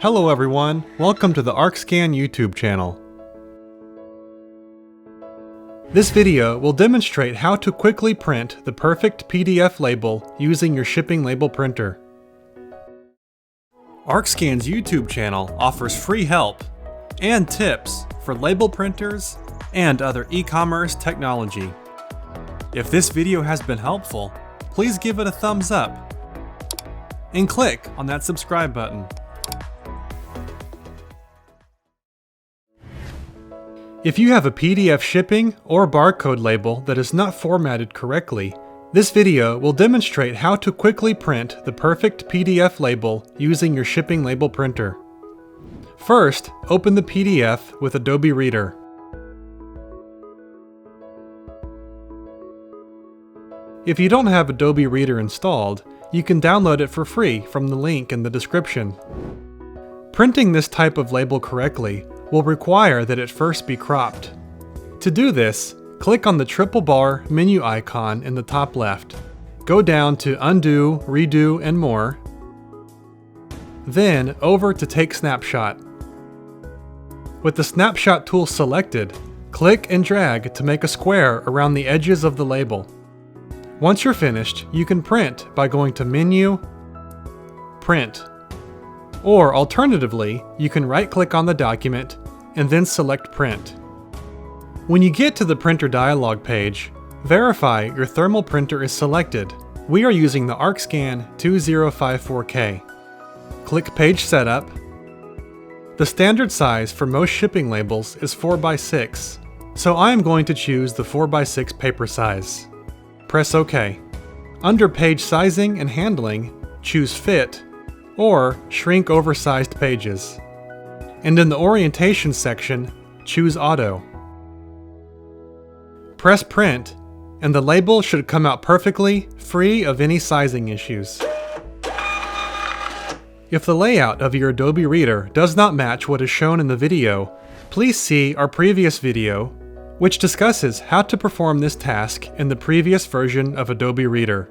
Hello everyone, welcome to the Arcscan YouTube channel. This video will demonstrate how to quickly print the perfect PDF label using your shipping label printer. Arcscan's YouTube channel offers free help and tips for label printers and other e-commerce technology. If this video has been helpful, please give it a thumbs up and click on that subscribe button. If you have a PDF shipping or barcode label that is not formatted correctly, this video will demonstrate how to quickly print the perfect PDF label using your shipping label printer. First, open the PDF with Adobe Reader. If you don't have Adobe Reader installed, you can download it for free from the link in the description. Printing this type of label correctly will require that it first be cropped. To do this, click on the triple bar menu icon in the top left. Go down to Undo, Redo, and More. Then over to Take Snapshot. With the snapshot tool selected, click and drag to make a square around the edges of the label. Once you're finished, you can print by going to Menu, Print. Or alternatively, you can right-click on the document and then select Print. When you get to the printer dialog page, verify your thermal printer is selected. We are using the Arcscan 2054K. Click Page Setup. The standard size for most shipping labels is 4x6, so I am going to choose the 4x6 paper size. Press OK. Under Page Sizing and Handling, choose Fit or Shrink Oversized Pages. And in the Orientation section, choose Auto. Press Print, and the label should come out perfectly, free of any sizing issues. If the layout of your Adobe Reader does not match what is shown in the video, please see our previous video, which discusses how to perform this task in the previous version of Adobe Reader.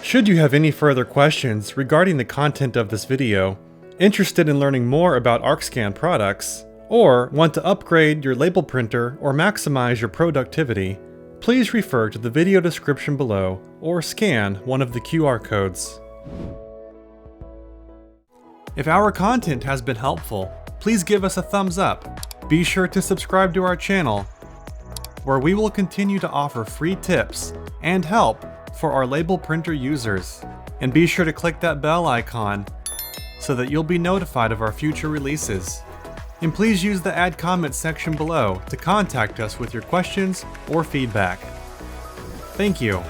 Should you have any further questions regarding the content of this video, interested in learning more about Arcscan products, or want to upgrade your label printer or maximize your productivity, please refer to the video description below or scan one of the QR codes. If our content has been helpful, please give us a thumbs up. Be sure to subscribe to our channel, where we will continue to offer free tips and help for our label printer users. And be sure to click that bell icon so that you'll be notified of our future releases. And please use the Add Comments section below to contact us with your questions or feedback. Thank you.